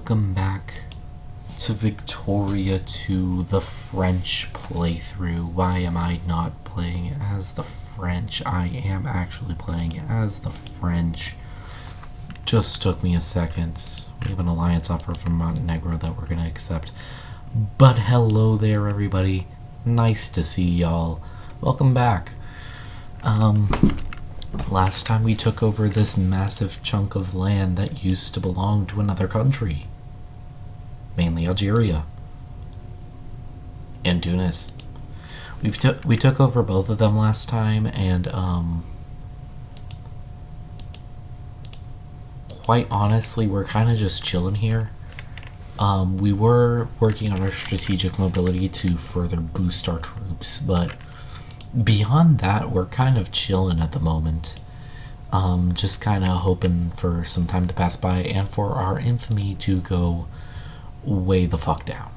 welcome back to Victoria 2, the French playthrough. Why am I not playing as the French? I am actually playing as the French. Just took me a second. We have an alliance offer from Montenegro that we're going to accept. But hello there, everybody. Nice to see y'all. Welcome back. Last time we took over this massive chunk of land that used to belong to another country. Mainly Algeria. And Tunis. We took over both of them last time, and quite honestly, we're kind of just chilling here. We were working on our strategic mobility to further boost our troops, but beyond that, we're kind of chilling at the moment. Just kind of hoping for some time to pass by and for our infamy to go way the fuck down.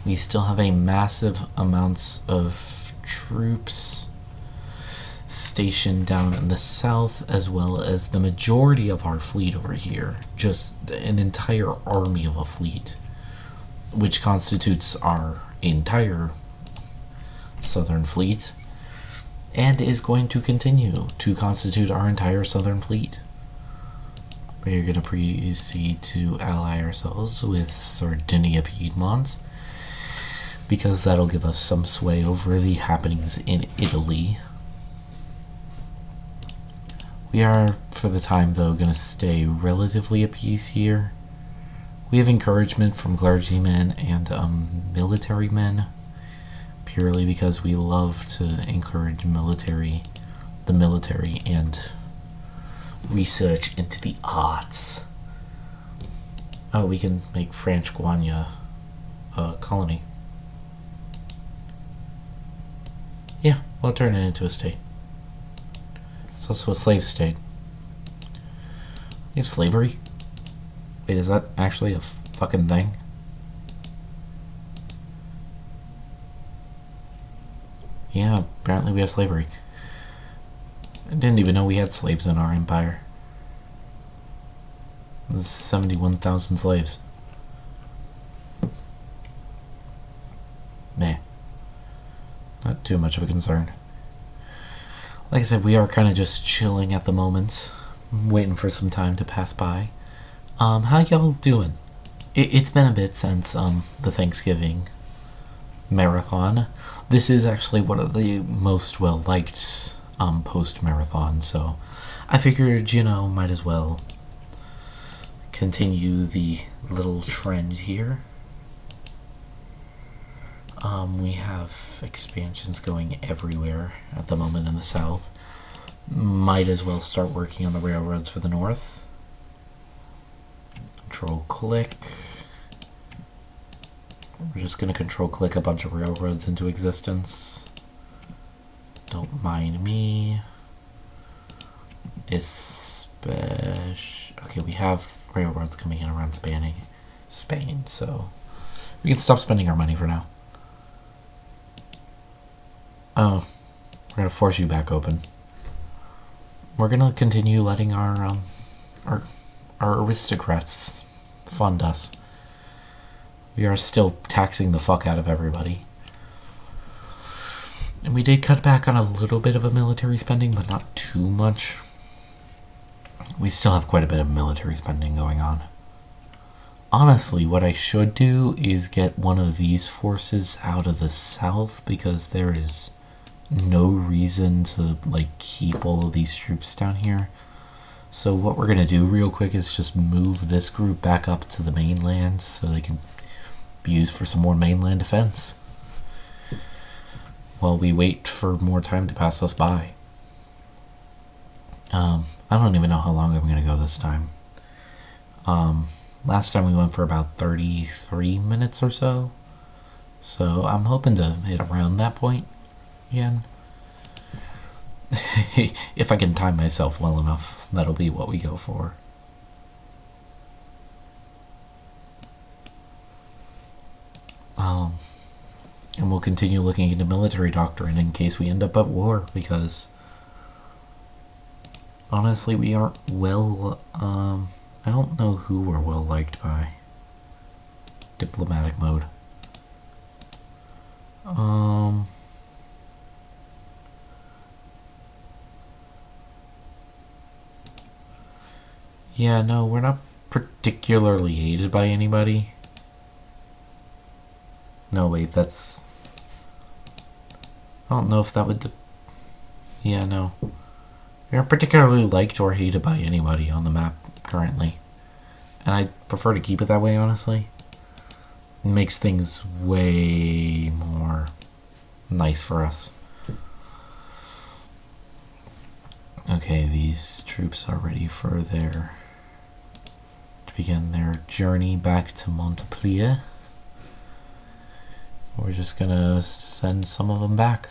We still have a massive amounts of troops stationed down in the south, as well as the majority of our fleet over here. Just an entire army of a fleet, which constitutes our entire southern fleet, and is going to continue to constitute our entire southern fleet. We're going to proceed to ally ourselves with Sardinia Piedmont, because that'll give us some sway over the happenings in Italy. We are, for the time though, going to stay relatively at peace here. We have encouragement from clergymen and military men, purely because we love to encourage the military and research into the arts. Oh, we can make French Guiana a colony. Yeah, we'll turn it into a state. It's also a slave state. You have slavery? Wait, is that actually a fucking thing? Yeah, apparently we have slavery. I didn't even know we had slaves in our empire. There's 71,000 slaves. Meh. Not too much of a concern. Like I said, we are kind of just chilling at the moment, waiting for some time to pass by. How y'all doing? It's been a bit since the Thanksgiving marathon. This is actually one of the most well-liked post-marathon, so I figured, might as well continue the little trend here. We have expansions going everywhere at the moment in the south. Might as well start working on the railroads for the north. Control-click. We're just going to control-click a bunch of railroads into existence. Don't mind me. Okay, we have railroads coming in around Spain, so we can stop spending our money for now. Oh, we're going to force you back open. We're going to continue letting our aristocrats fund us. We are still taxing the fuck out of everybody. And we did cut back on a little bit of a military spending, but not too much. We still have quite a bit of military spending going on. Honestly, what I should do is get one of these forces out of the south, because there is no reason to keep all of these troops down here. So what we're going to do real quick is just move this group back up to the mainland so they can be used for some more mainland defense while we wait for more time to pass us by. I don't even know how long I'm going to go this time. Last time we went for about 33 minutes or so. So I'm hoping to hit around that point again. If I can time myself well enough, that'll be what we go for. And we'll continue looking into military doctrine in case we end up at war, because honestly we aren't well I don't know who we're well liked by. Diplomatic mode. Yeah, no, we're not particularly hated by anybody. No, wait, that's... I don't know if that would... Yeah, no. We aren't particularly liked or hated by anybody on the map currently. And I prefer to keep it that way, honestly. It makes things way more nice for us. Okay, these troops are ready for to begin their journey back to Montpellier. We're just gonna send some of them back.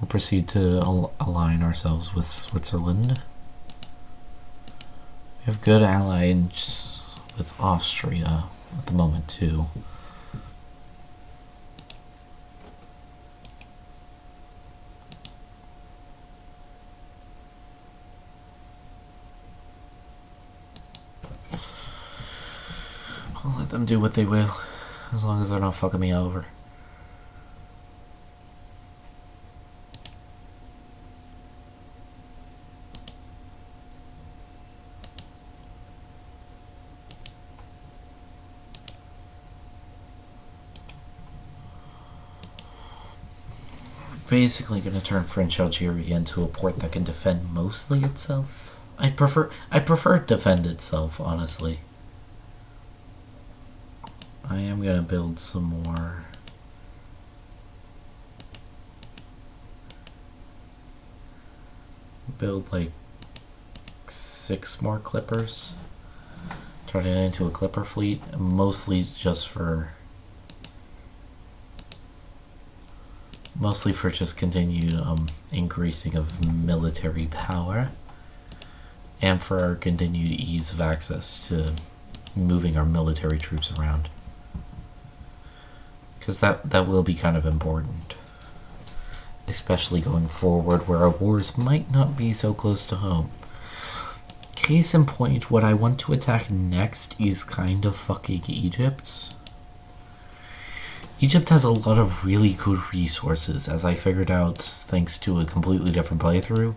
We'll proceed to align ourselves with Switzerland. We have good allies with Austria at the moment too. I'll let them do what they will, as long as they're not fucking me over. Basically going to turn French Algeria into a port that can defend mostly itself. I'd prefer it defend itself, honestly. I am going to build some more. Build like 6 more clippers. Turn it into a clipper fleet, mostly just for just continued increasing of military power, and for our continued ease of access to moving our military troops around, because that will be kind of important, especially going forward where our wars might not be so close to home. Case in point, what I want to attack next is kind of fucking Egypt. Egypt has a lot of really good resources, as I figured out thanks to a completely different playthrough.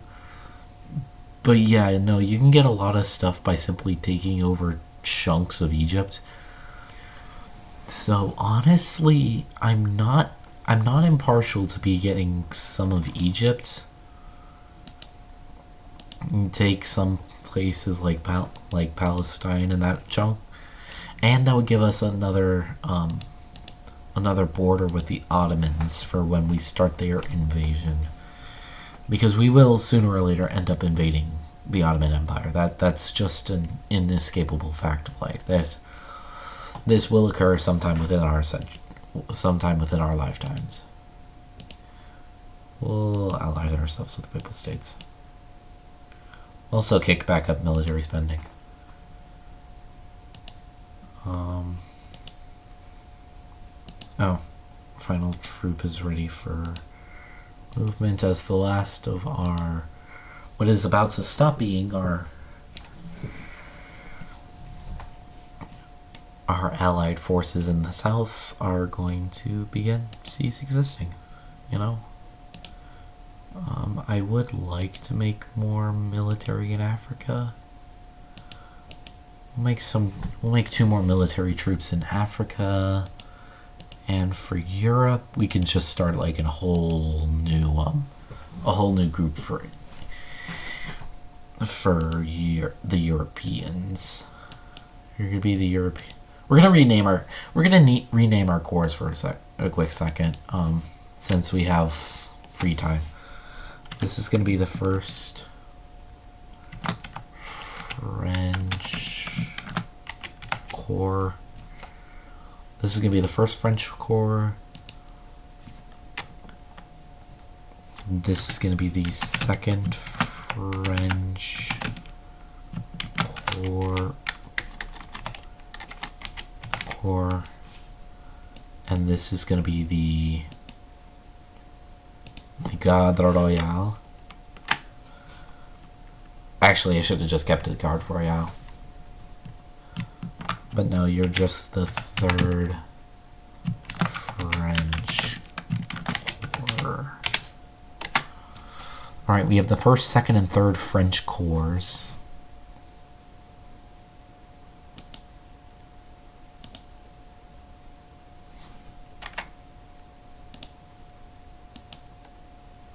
But yeah, no, you can get a lot of stuff by simply taking over chunks of Egypt. So honestly, I'm not impartial to be getting some of Egypt. Take some places like Palestine and that chunk, and that would give us another border with the Ottomans for when we start their invasion, because we will sooner or later end up invading the Ottoman Empire. That's just an inescapable fact of life. This will occur sometime within our lifetimes. We'll ally ourselves with the Papal States. Also kick back up military spending. Final troop is ready for movement as the last of what is about to stop being our allied forces in the south are going to begin cease existing, you know? I would like to make more military in Africa. We'll make 2 more military troops in Africa. And for Europe, we can just start like a whole new group for the Europeans. You're gonna be the European. We're gonna rename our corps for a quick second. Since we have free time, this is gonna be the first French corps. This is going to be the first French corps. This is going to be the second French corps. And this is going to be the Garde Royale. Actually, I should have just kept the Guard Royale. But no, you're just the 3rd French Corps. Alright, we have the 1st, 2nd, and 3rd French Corps.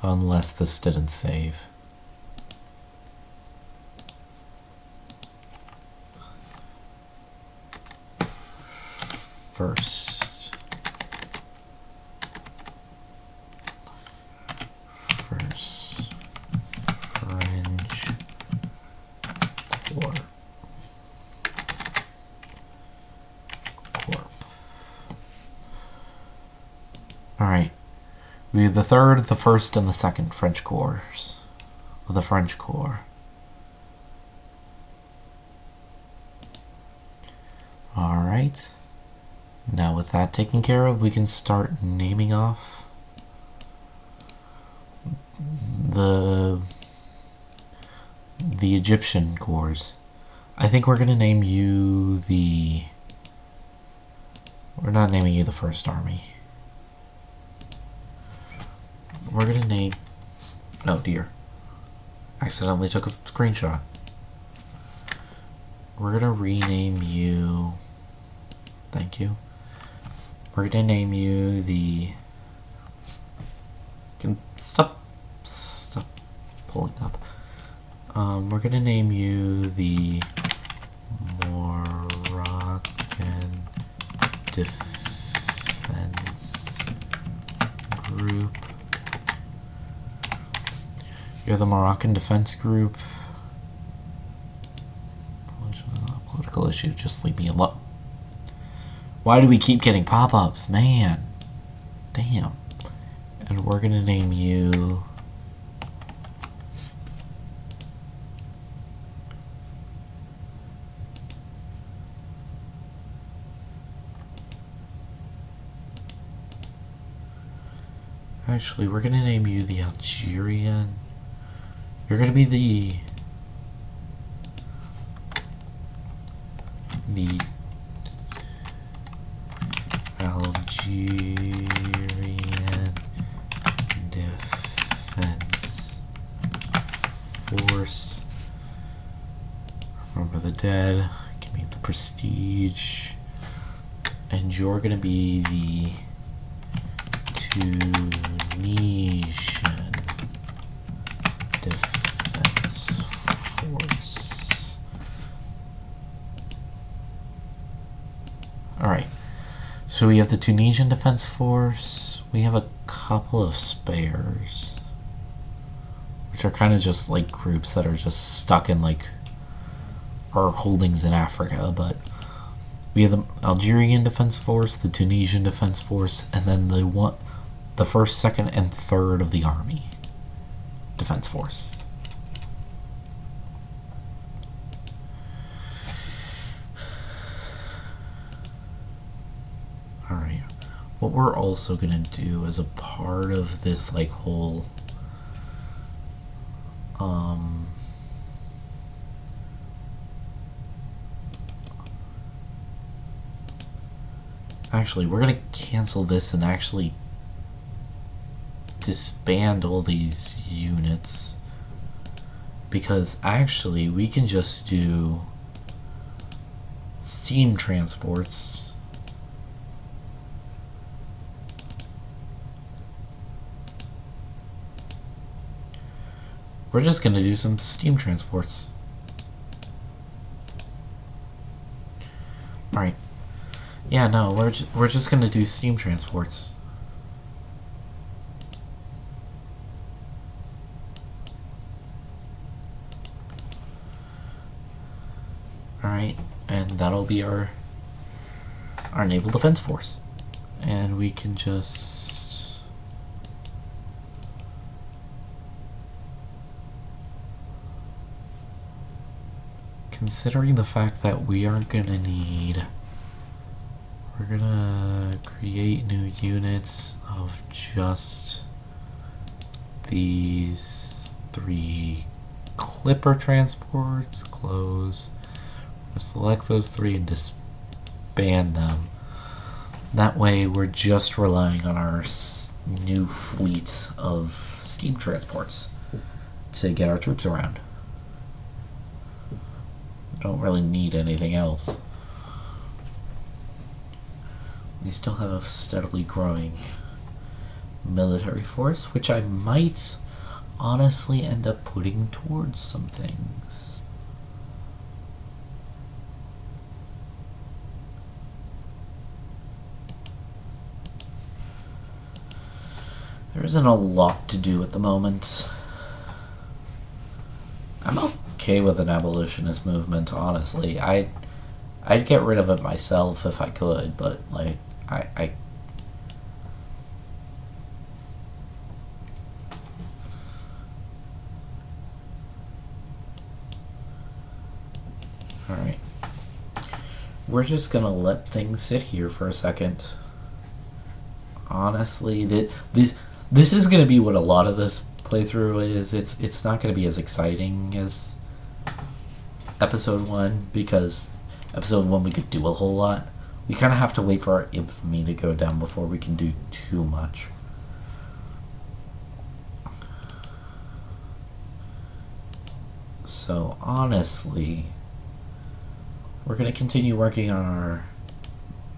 Unless this didn't save. First French Corps. Alright. We have the 3rd, the 1st, and the 2nd French Corps. The French Corps. Alright. Now with that taken care of, we can start naming off the Egyptian corps. I think we're gonna name you the... We're not naming you the 1st Army. We're gonna name... Oh dear. Accidentally took a screenshot. We're gonna rename you... Thank you. We're gonna name you the... Stop pulling up. We're gonna name you the Moroccan Defense Group. You're the Moroccan Defense Group. Political issue, just leave me alone. Why do we keep getting pop-ups? Man. Damn. And we're gonna name you... Actually, we're gonna name you the Algerian... You're gonna be the Algerian Defense Force. Remember the dead. Give me the prestige. And you're gonna be the Tunisian Defense Force. Alright. So we have the Tunisian Defense Force. We have a couple of spares, which are kind of just like groups that are just stuck in like our holdings in Africa, but we have the Algerian Defense Force, the Tunisian Defense Force, and then the 1st, 2nd, and 3rd of the Army Defense Force. Alright. What we're also gonna do as a part of this like whole actually, we're gonna cancel this and actually disband all these units, because actually we can just do steam transports. We're just gonna do some steam transports. Alright. Yeah, no, we're just gonna do steam transports. Alright, and that'll be our naval defense force. And we can just considering the fact that we aren't gonna need, we're gonna create new units of just these 3 Clipper transports, close. Select those 3 and disband them. That way we're just relying on our new fleet of steam transports to get our troops around. Don't really need anything else. We still have a steadily growing military force, which I might honestly end up putting towards some things. There isn't a lot to do at the moment. I'm okay with an abolitionist movement, honestly. I'd get rid of it myself if I could, but like I Alright. We're just gonna let things sit here for a second. Honestly, this is gonna be what a lot of this playthrough is. It's not gonna be as exciting as episode 1, because episode 1 we could do a whole lot. We kind of have to wait for our infamy to go down before we can do too much. So honestly, we're going to continue working on our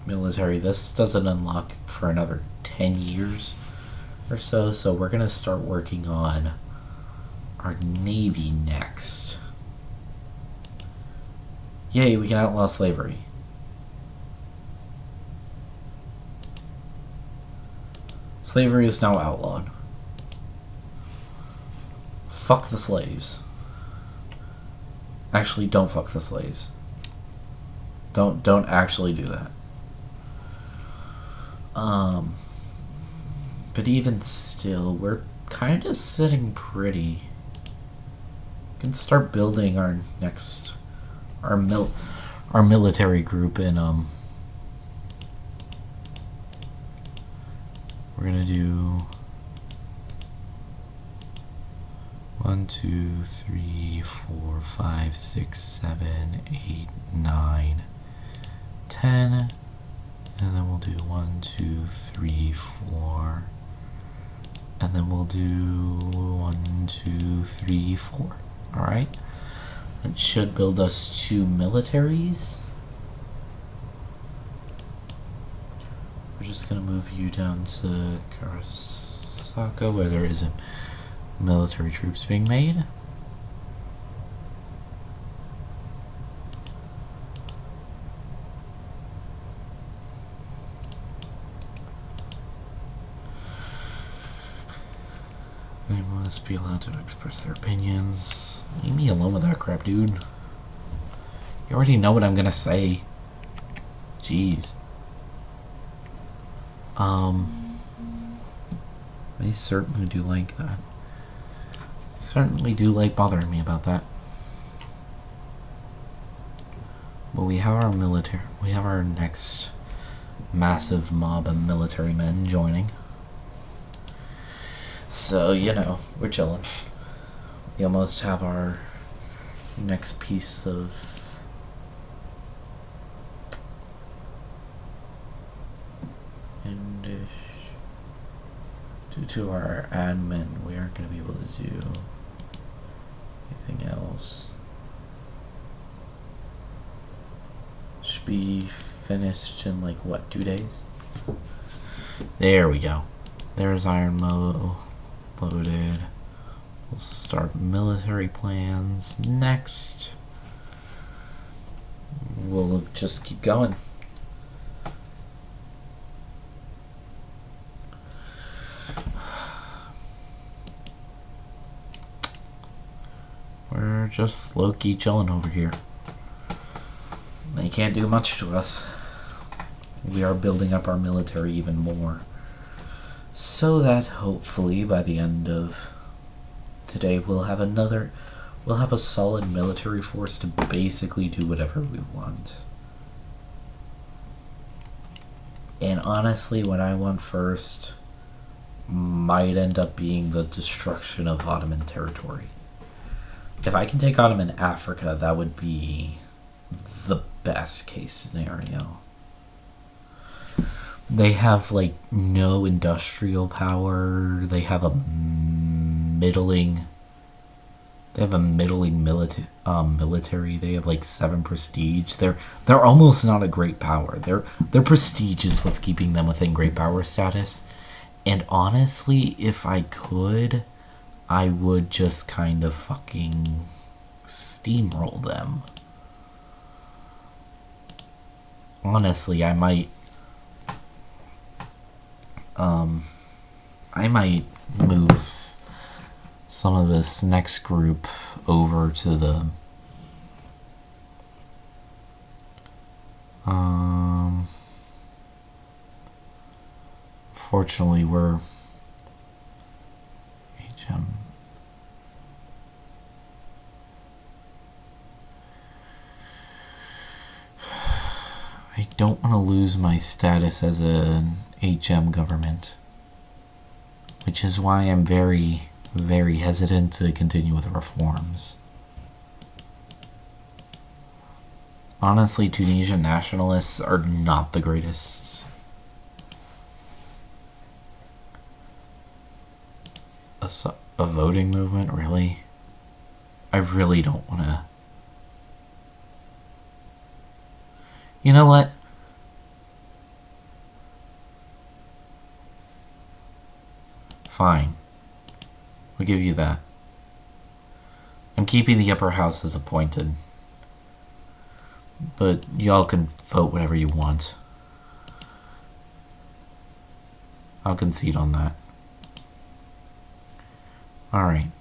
military. This doesn't unlock for another 10 years or so, so we're going to start working on our navy next. Yay, we can outlaw slavery. Slavery is now outlawed. Fuck the slaves. Actually, don't fuck the slaves. Don't actually do that. But even still, we're kind of sitting pretty. We can start building our next, our military group in we're gonna do 1, 2, 3, 4, 5, 6, 7, 8, 9, 10, and then we'll do 1, 2, 3, 4, and then we'll do 1, 2, 3, 4. Alright? That should build us 2 militaries. We're just gonna move you down to Karasaka, where there isn't military troops being made. They must be allowed to express their opinions. Leave me alone with that crap, dude. You already know what I'm gonna say. Jeez. I certainly do like that. I certainly do like bothering me about that. But we have our military, we have our next massive mob of military men joining. So, you know, we're chilling. We almost have our next piece of due to our admin, we aren't going to be able to do anything else. Should be finished in like what, 2 days? There we go. There's iron loaded. We'll start military plans next. We'll just keep going. We're just low-key chilling over here. They can't do much to us. We are building up our military even more, so that hopefully by the end of today we'll have a solid military force to basically do whatever we want. And honestly, what I want first might end up being the destruction of Ottoman territory. If I can take on them in Africa, that would be the best case scenario. They have like no industrial power. They have a middling. They have a middling military. They have like 7 prestige. They're almost not a great power. Their prestige is what's keeping them within great power status. And honestly, if I could, I would just kind of fucking steamroll them. Honestly, I might move some of this next group over to the fortunately we're HM. I don't want to lose my status as an HM government, which is why I'm very, very hesitant to continue with reforms. Honestly, Tunisian nationalists are not the greatest. A voting movement, really? I really don't want to. You know what? Fine. We'll give you that. I'm keeping the upper house as appointed. But y'all can vote whatever you want. I'll concede on that. Alright.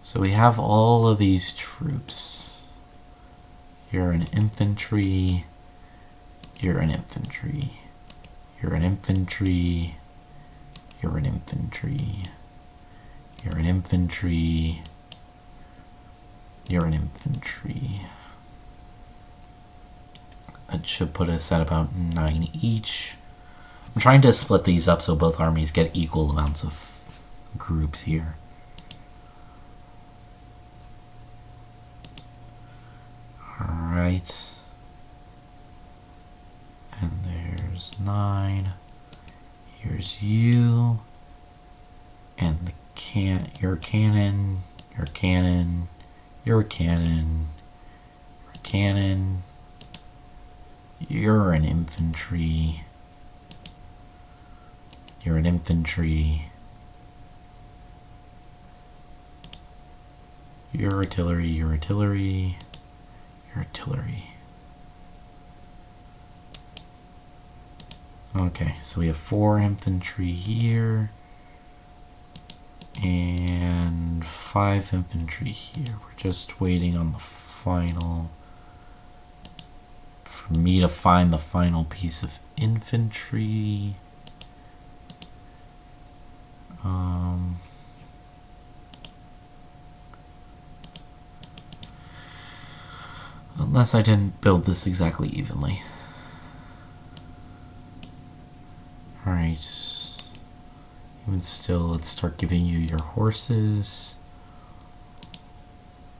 So we have all of these troops. You're an infantry. You're an infantry. You're an infantry. You're an infantry. You're an infantry. You're an infantry. That should put us at about 9 each. I'm trying to split these up so both armies get equal amounts of groups here. Alright. And there's 9. Here's you. And the you're a cannon. You're a cannon. You're a cannon. You're a cannon. You're an infantry. You're an infantry. You're artillery. You're artillery. You're artillery. Okay, so we have 4 infantry here and 5 infantry here. We're just waiting on the final, for me to find the final piece of infantry. Unless I didn't build this exactly evenly. Alright, even still, let's start giving you your horses.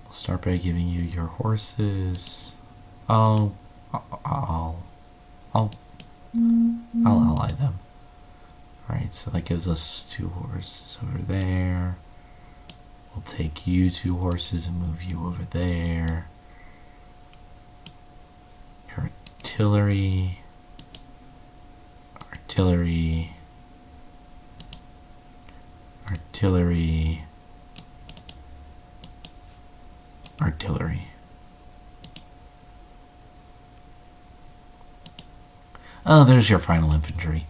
We'll start by giving you your horses. I'll ally them. Alright, so that gives us 2 horses over there. We'll take you 2 horses and move you over there. Your artillery. Artillery, artillery, artillery. Oh, there's your final infantry.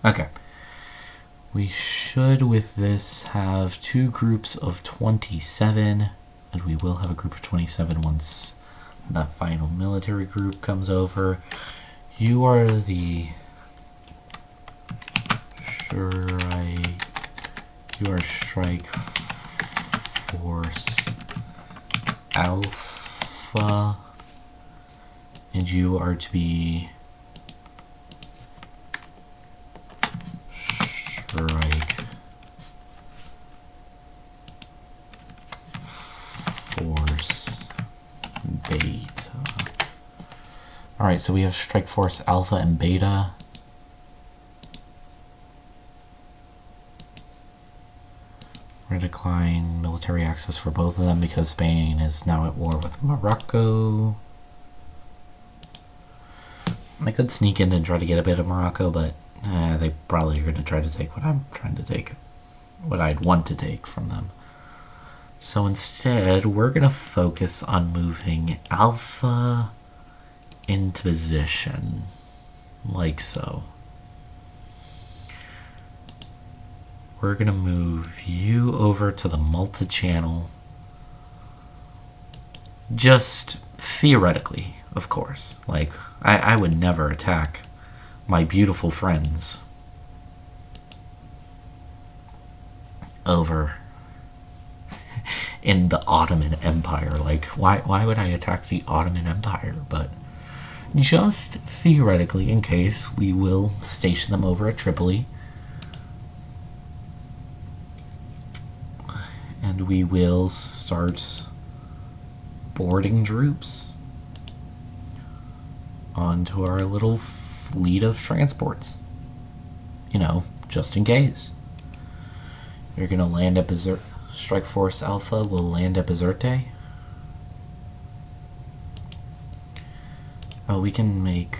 Okay. We should, with this, have 2 groups of 27, and we will have a group of 27 once that final military group comes over. You are the strike force alpha, and you are to be strike Alright, so we have Strike Force Alpha and Beta. We're going to decline military access for both of them because Spain is now at war with Morocco. I could sneak in and try to get a bit of Morocco, but they probably are going to try to take what I'm trying to take, what I'd want to take from them. So instead, we're going to focus on moving Alpha into position, like so. We're going to move you over to the multi-channel, just theoretically, of course. Like, I would never attack my beautiful friends over in the Ottoman Empire. Like, why would I attack the Ottoman Empire? But just theoretically, in case, we will station them over at Tripoli. And we will start boarding troops onto our little fleet of transports. You know, just in case. You're going to land at Strike Force Alpha will land at Bizerte. Oh, we can make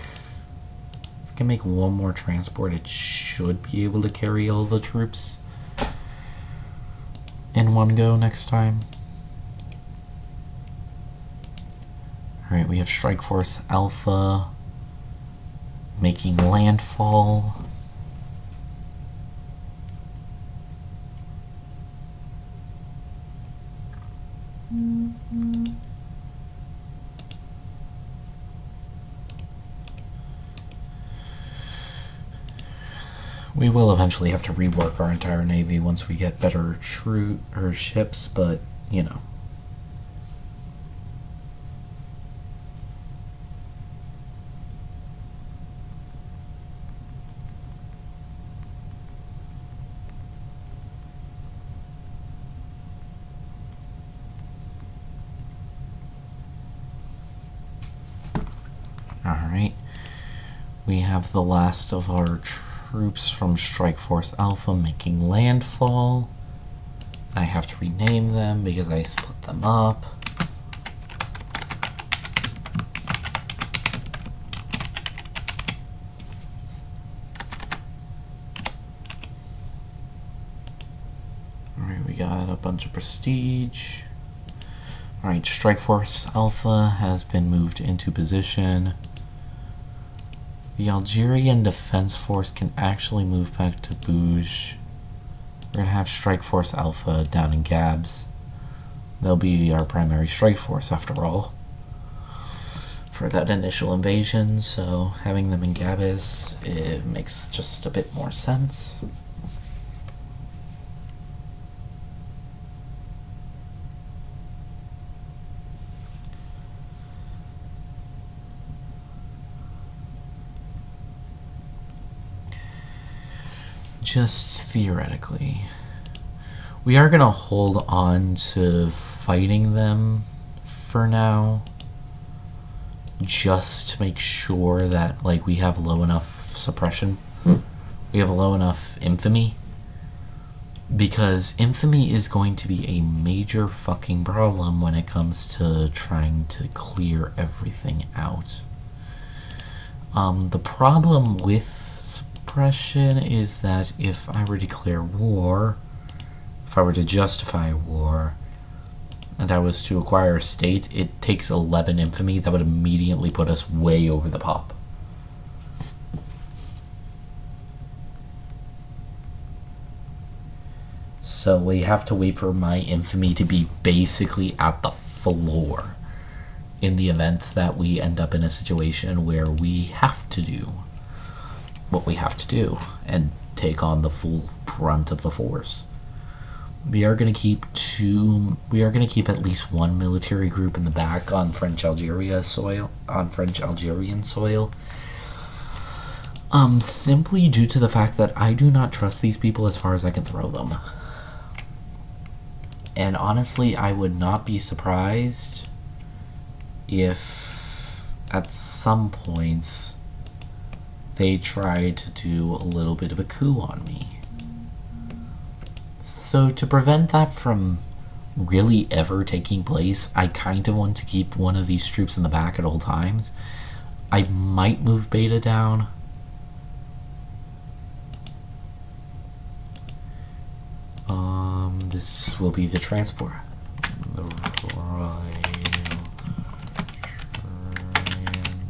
one more transport. It should be able to carry all the troops in one go next time. Alright, we have Strike Force Alpha making landfall. We will eventually have to rework our entire navy once we get better ships, but you know. Alright, we have the last of our troops from Strike Force Alpha making landfall. I have to rename them because I split them up. Alright, we got a bunch of prestige. Alright, Strike Force Alpha has been moved into position. The Algerian Defense Force can actually move back to Bouge. We're going to have Strike Force Alpha down in Gabs. They'll be our primary strike force after all for that initial invasion, so having them in Gabes, it makes just a bit more sense. Just theoretically, we are going to hold on to fighting them for now, just to make sure that like we have low enough suppression, we have low enough infamy, because infamy is going to be a major fucking problem when it comes to trying to clear everything out. The problem with suppression is that if I were to declare war, if I were to justify war, and I was to acquire a state, it takes 11 infamy. That would immediately put us way over the pop. So we have to wait for my infamy to be basically at the floor in the event that we end up in a situation where we have to do what we have to do and take on the full brunt of the force. We are going to keep at least one military group in the back on French-Algerian soil, simply due to the fact that I do not trust these people as far as I can throw them. And honestly, I would not be surprised if at some points they tried to do a little bit of a coup on me. So to prevent that from really ever taking place, I kind of want to keep one of these troops in the back at all times. I might move Beta down. This will be the transport. The Royal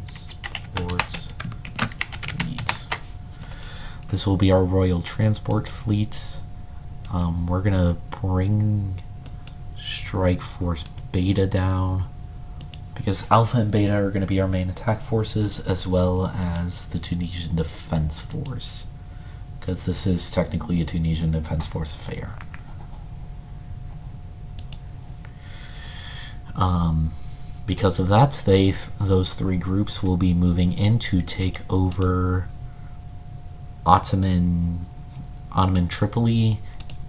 Transport Fleet. This will be our Royal Transport Fleet. We're gonna bring Strike Force Beta down because Alpha and Beta are gonna be our main attack forces, as well as the Tunisian Defense Force, because this is technically a Tunisian Defense Force affair. Because of that, those three groups will be moving in to take over Ottoman Tripoli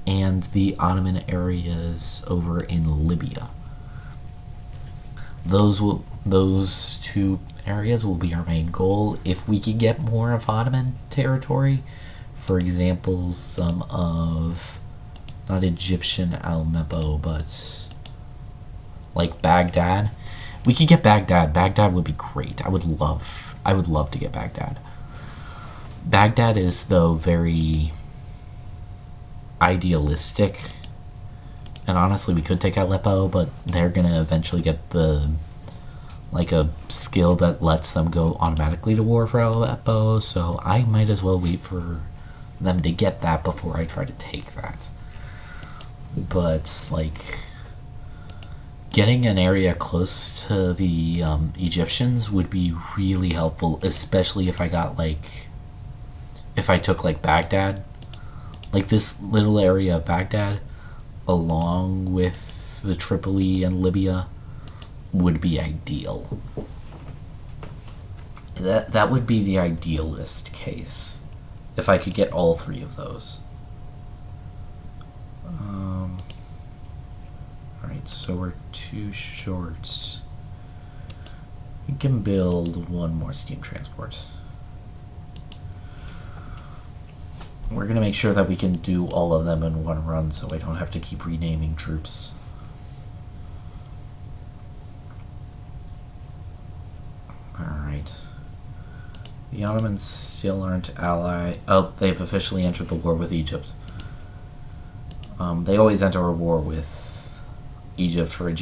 and the Ottoman areas over in Libya. Those two areas will be our main goal. If we could get more of Ottoman territory, for example, some of, not Egyptian Aleppo, but like Baghdad. We could get Baghdad. Baghdad would be great. I would love to get Baghdad. Baghdad is, though, very idealistic. And honestly, we could take Aleppo, but they're gonna eventually get a skill that lets them go automatically to war for Aleppo, so I might as well wait for them to get that before I try to take that. But, getting an area close to the Egyptians would be really helpful, especially if I got, if I took, Baghdad. This little area of Baghdad, along with the Tripoli and Libya, would be ideal. That would be the idealist case, if I could get all three of those. Alright, so we're too short. We can build one more steam transport. We're going to make sure that we can do all of them in one run, so I don't have to keep renaming troops. Alright. The Ottomans still aren't ally. Oh, they've officially entered the war with Egypt. They always enter a war with Egypt for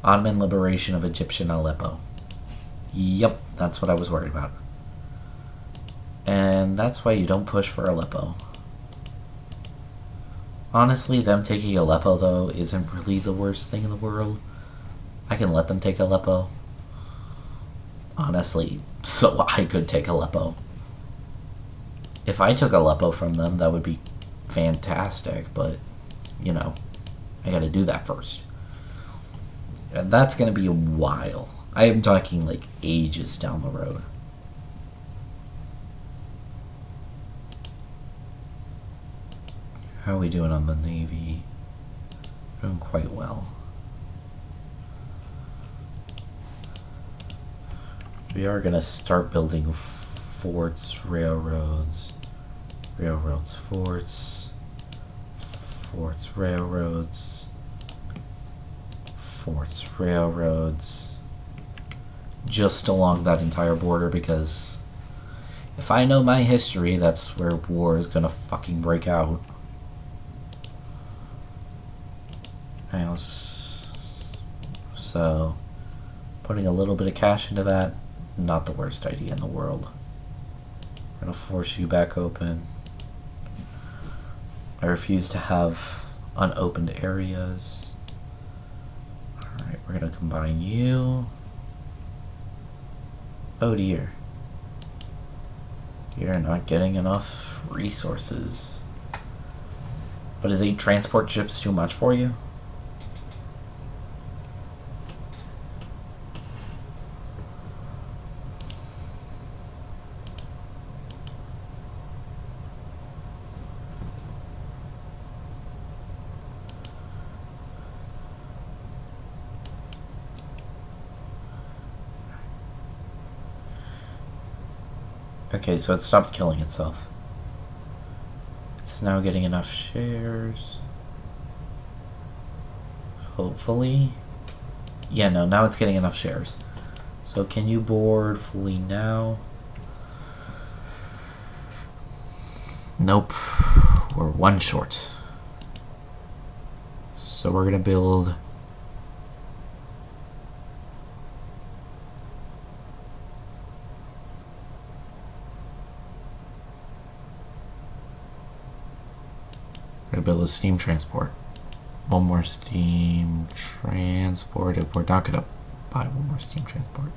Ottoman liberation of Egyptian Aleppo. Yep, that's what I was worried about. And that's why you don't push for Aleppo. Honestly, them taking Aleppo, though, isn't really the worst thing in the world. I can let them take Aleppo. Honestly, so I could take Aleppo. If I took Aleppo from them, that would be fantastic, but, I gotta do that first. And that's gonna be a while. I am talking, ages down the road. How are we doing on the Navy? Doing quite well. We are going to start building forts, railroads, forts, railroads, just along that entire border, because if I know my history, that's where war is going to fucking break out. So, putting a little bit of cash into that, not the worst idea in the world. I'm going to force you back open. I refuse to have unopened areas. Alright, we're going to combine you. Oh dear. You're not getting enough resources. But is 8 transport ships too much for you? Okay, so it stopped killing itself. It's now getting enough shares. Hopefully. Yeah, no, now it's getting enough shares. So can you board fully now? Nope. We're one short. So we're going to build... We're going to build a steam transport. One more steam transport. If we're not going to buy one more steam transport.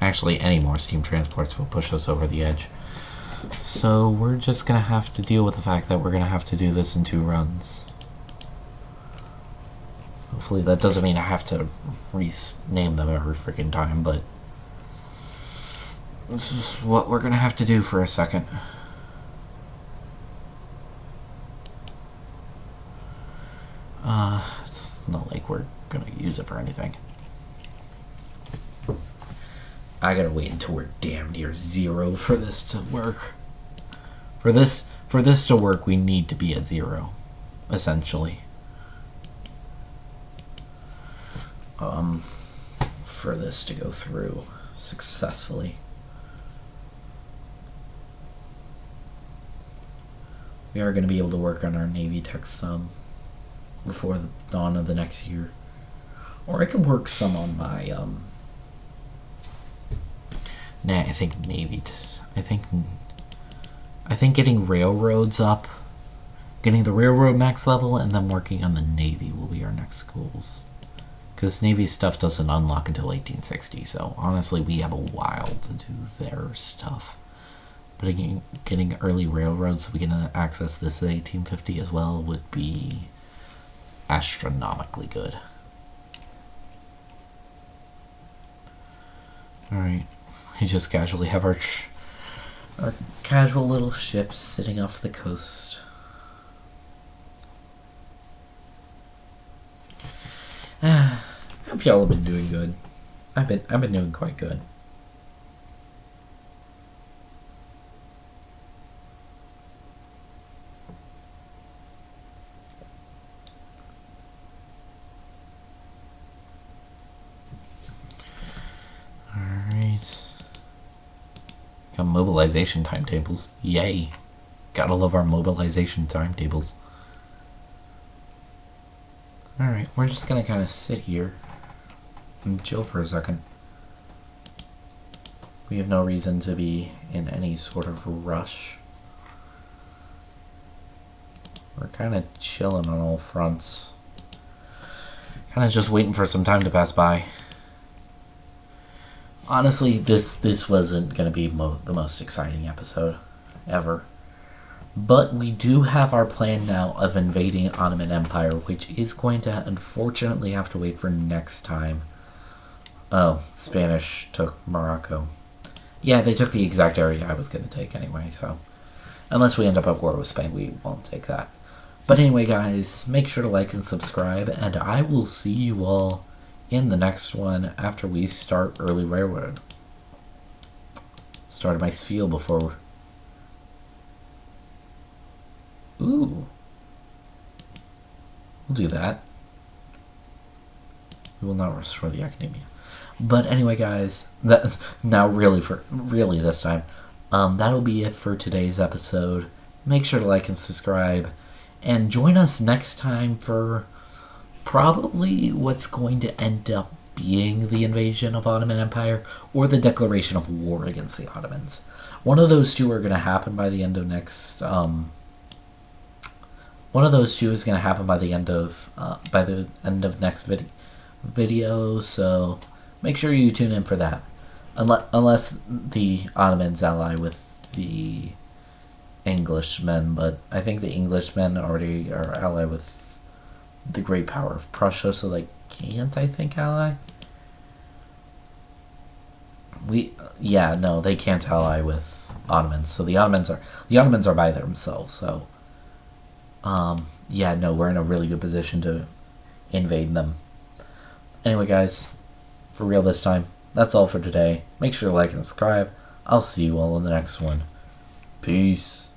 Actually, any more steam transports will push us over the edge. So we're just going to have to deal with the fact that we're going to have to do this in 2 runs. Hopefully that doesn't mean I have to rename them every freaking time, but this is what we're going to have to do for a second. It's not like we're going to use it for anything. I gotta wait until we're damn near 0 for this to work. For this to work, we need to be at 0, essentially. For this to go through successfully. We are going to be able to work on our Navy Tech some before the dawn of the next year. Or I could work some on my, Nah, I think Navy. I think getting railroads up, getting the railroad max level, and then working on the Navy will be our next goals. Because Navy stuff doesn't unlock until 1860, so honestly, we have a while to do their stuff. But again, getting early railroads so we can access this at 1850 as well would be astronomically good. Alright. We just casually have our casual little ships sitting off the coast. I hope y'all have been doing good. I've been doing quite good. Got mobilization timetables. Yay. Gotta love our mobilization timetables. Alright, we're just gonna kind of sit here and chill for a second. We have no reason to be in any sort of rush. We're kind of chilling on all fronts. Kind of just waiting for some time to pass by. Honestly, this wasn't going to be the most exciting episode ever. But we do have our plan now of invading Ottoman Empire, which is going to unfortunately have to wait for next time. Oh, Spanish took Morocco. Yeah, they took the exact area I was going to take anyway, so unless we end up at war with Spain, we won't take that. But anyway, guys, make sure to like and subscribe, and I will see you all in the next one after we start early railroad. Started my spiel before. Ooh. We'll do that. We will not restore the academia. But anyway, guys, that now really this time, that'll be it for today's episode. Make sure to like and subscribe, and join us next time for probably what's going to end up being the invasion of Ottoman Empire or the declaration of war against the Ottomans. One of those two are going to happen by the end of next. One of those two is going to happen by the end of next video. So make sure you tune in for that. Unless the Ottomans ally with the Englishmen, but I think the Englishmen already are allied with the great power of Prussia, so they can't, I think, ally. They can't ally with Ottomans. So the Ottomans are by themselves. So, we're in a really good position to invade them. Anyway, guys, for real this time. that's all for today. Make sure to like and subscribe. I'll see you all in the next one. Peace.